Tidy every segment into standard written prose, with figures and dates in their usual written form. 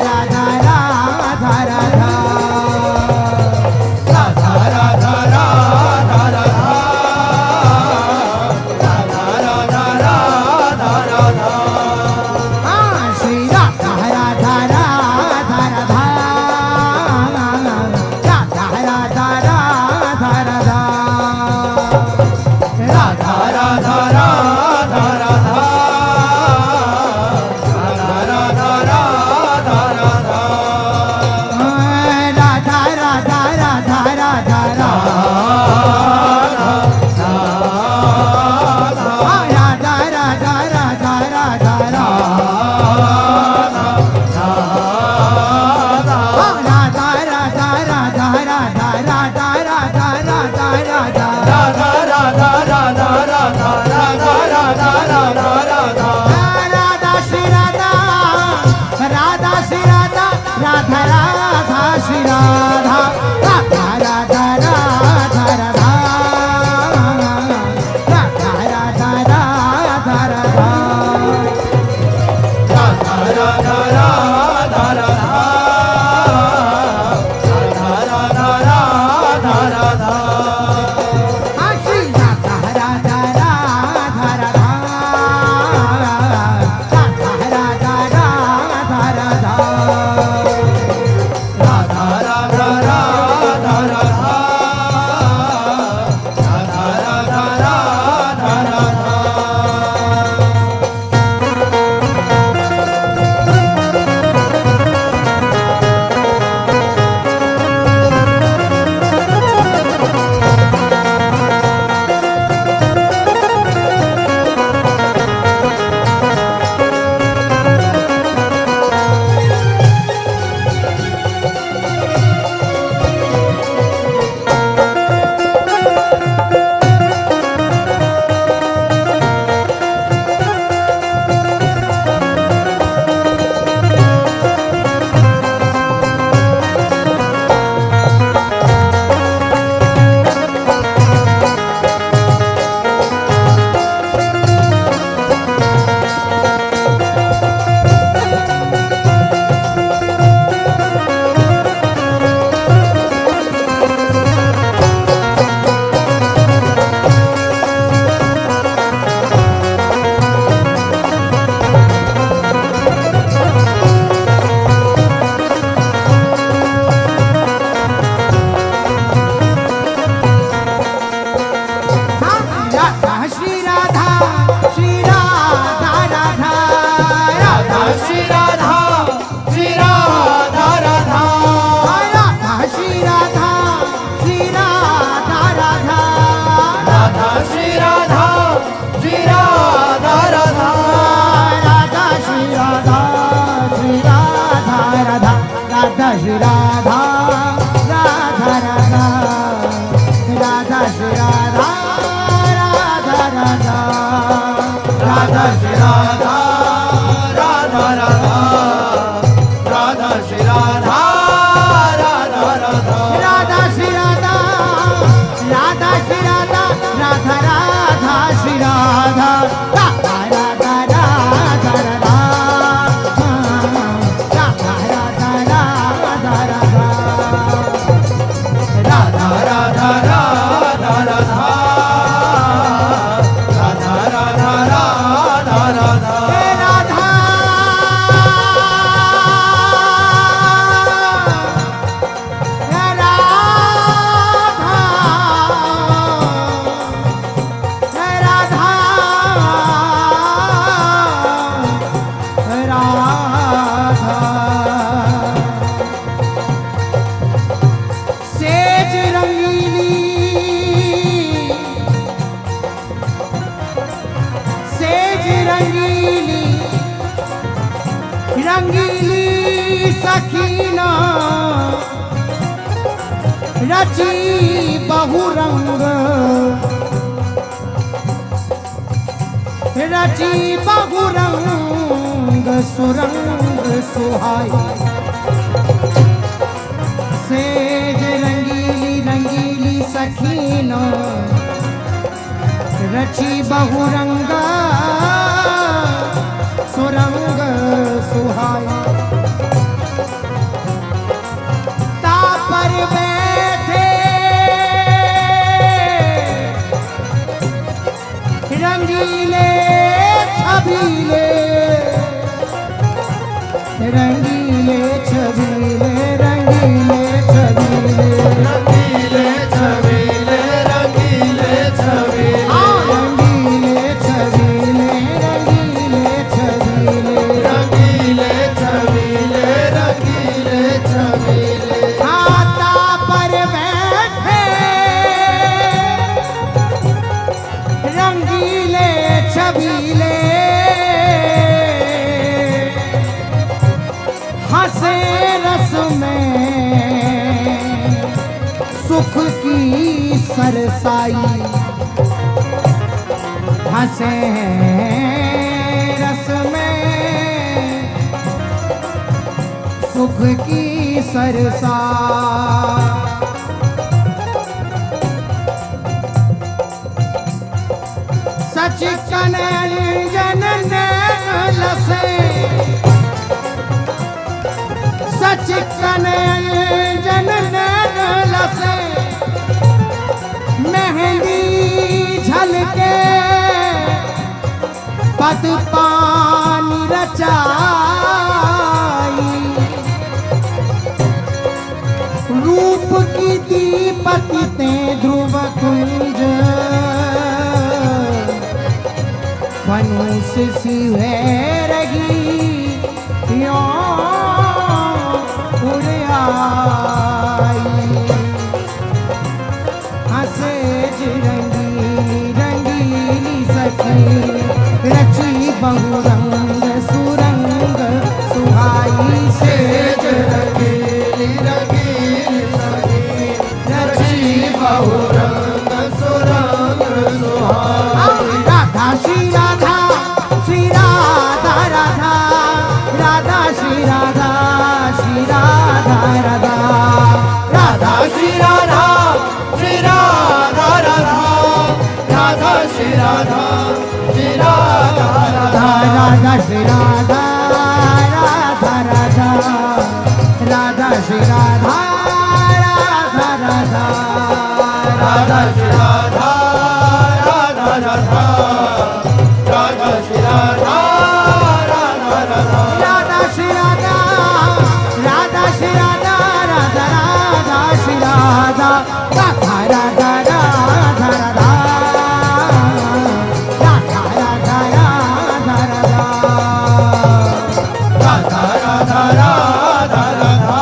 राधा राधा श्री राधा राधा राधा राधा श्री राधा राधा राधा राधा श्री राधा राधा राधा राधा श्री राधा राधा राधा राधा श्री राधा राधा श्री राधा राधा राधा श्री राधा रंगीली सखीना रची बहुरंग रची बहुरंग सुरंग सुहाई सेज रंगीली रंगीली सखीना रची बहुरंग सुरंग सुहाई तापर बैठे रंगीले छबीले रंगीले छबीले रंगीले छबीले रंगीले छबीले रंगीले छबीले रंगीले छबीले रंगीले छबीले रंगीले छबीले हाथा पर बैठे रंगीले छबीले हंसे रस में सुख की सरसाई हंसे रस में सुख की सरसा सच कनंजन लसे सच कनंजन लसे मेहंदी झलके पद पानी रचाई रूप की दीपति ते ध्रुव कुंज फनुस सी है रही यो उड़ आई हंसे रंगीली रंगीली सखी रची बहुरंग सुरंग सुहाई सेज रंगीली रंगीली सखी रची बहुरंग सुरंग सुहाई राधा श्री राधा श्री राधा राधा राधा श्री राधा श्री राधा राधा राधा श्री राधा श्री राधा राधा राधा श्री राधा श्री राधा राधा राधा श्री राधा राधा राधा राधा श्री राधा राधा राधा राधा श्री राधा राधा राधा राधा श्री राधा राधा राधा राधा श्री राधा राधा श्री राधा राधा राधा श्री राधा राधा राधा राधा राधा राधा राधा राधा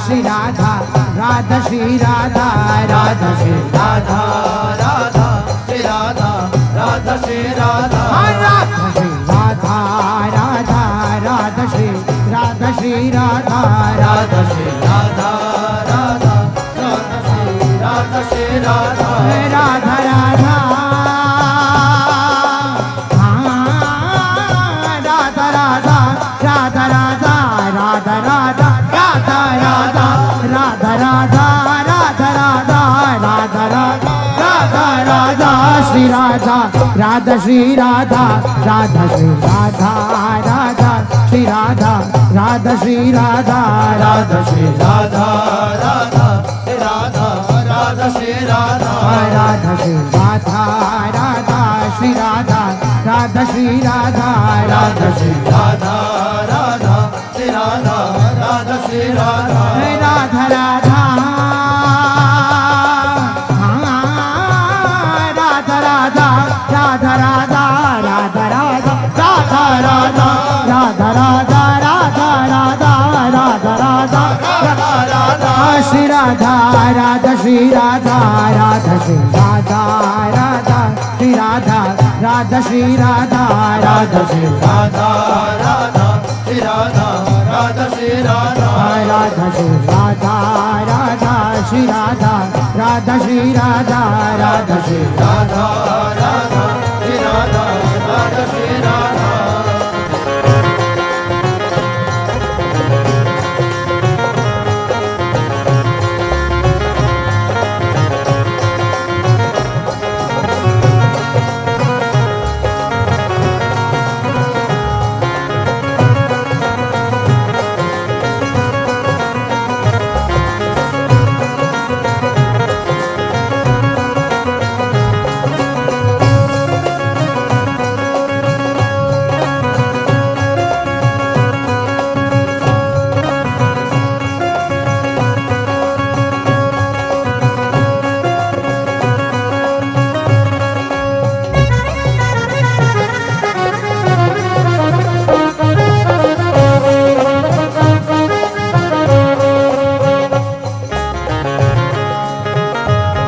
श्री राधा राधा श्री राधा राधा श्री राधा राधा श्री राधा राधा श्री राधा राधा श्री राधा राधा राधा श्री राधा श्री राधा राधा श्री राधा राधा राधा श्री राधा श्री राधा राधा राधा राधा राधा राधा राधा राधा राधा राधा राधा राधा राधा राधा राधा राधा राधा राधा श्री राधा राधा श्री राधा राधा श्री राधा राधा श्री राधा राधा श्री राधा राधा श्री राधा राधा श्री राधा राधा श्री राधा राधा श्री राधा राधा श्री राधा राधा श्री राधा राधा श्री राधा राधा श्री राधा राधा श्री राधा राधा राधा राधा राधा राधा राधा राधा राधा राधा राधा राधा राधा राधा राधा राधा श्री राधा राधा श्री राधा राधा श्री राधा राधा श्री राधा राधा श्री राधा राधा श्री राधा राधा श्री राधा राधा श्री राधा राधा श्री राधा राधा श्री राधा राधा श्री राधा राधा श्री राधा राधा श्री राधा राधा श्री राधा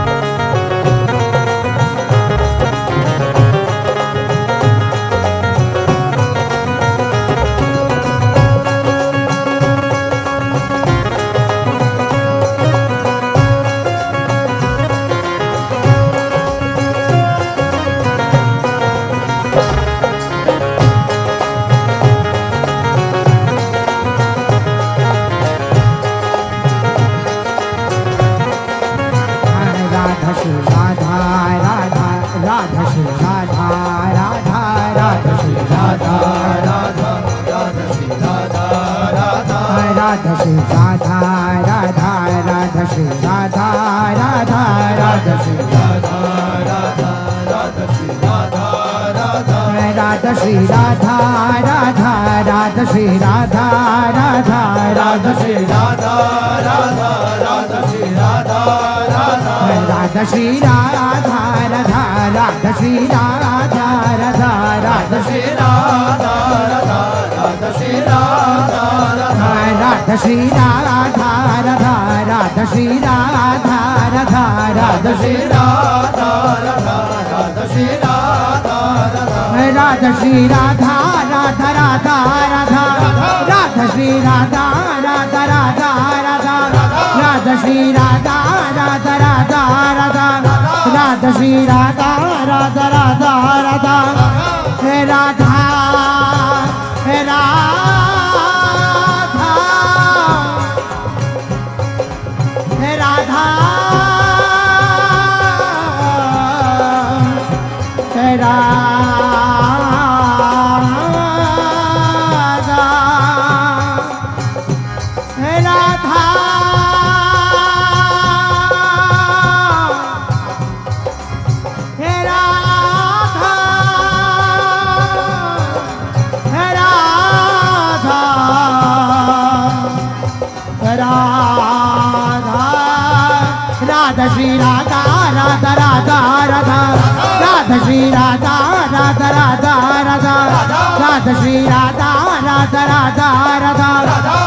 राधा श्री राधा राधा राधा श्री राधा राधा राधा श्री राधा राधा राधा श्री राधा राधा राधा श्री राधा राधा राधा श्री राधा राधा राधा श्री राधा राधा राधा श्री राधा राधा राधा श्री राधा राधा राधा श्री राधा राधा राधा श्री राधा राधा राधा श्री राधा राधा राधा श्री राधा राधा राधा श्री राधा राधा राधा श्री राधा राधा राधा श्री राधा राधा राधा श्री राधा राधा राधा राधा राधा श्री राधा राधा राधा राधा राधा श्री राधा राधा राधा राधा राधा श्री राधा राधा राधा राधा हे राधा हे राधा हे राधा हे राधा हे राधा हे राधा हे राधा राधा राधा श्री राधा राधा राधा राधा राधा श्री राधा राधा राधा राधा राधा श्री राधा राधा राधा राधा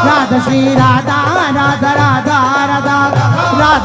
राधा श्री राधा राधा राधा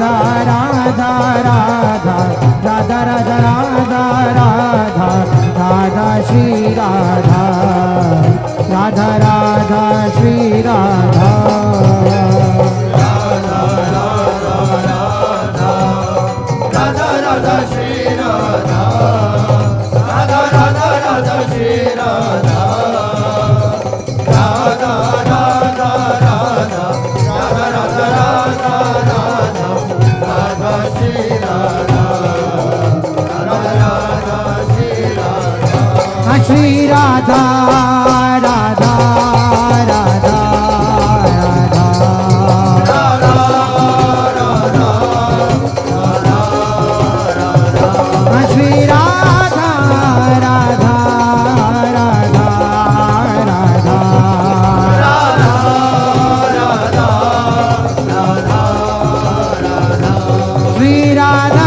राधा राधा राधा राधा राधा राधा राधा राधा श्री राधा राधा राधा श्री राधा राधा राधा श्री राधा राधा राधा राधा श्री राधा राधा राधा राधा राधा राधा राधा राधा राधा श्री राधा राधा राधा श्री राधा श्री राधा राधा राधा श्री राधा राधा राधा राधा श्री राधा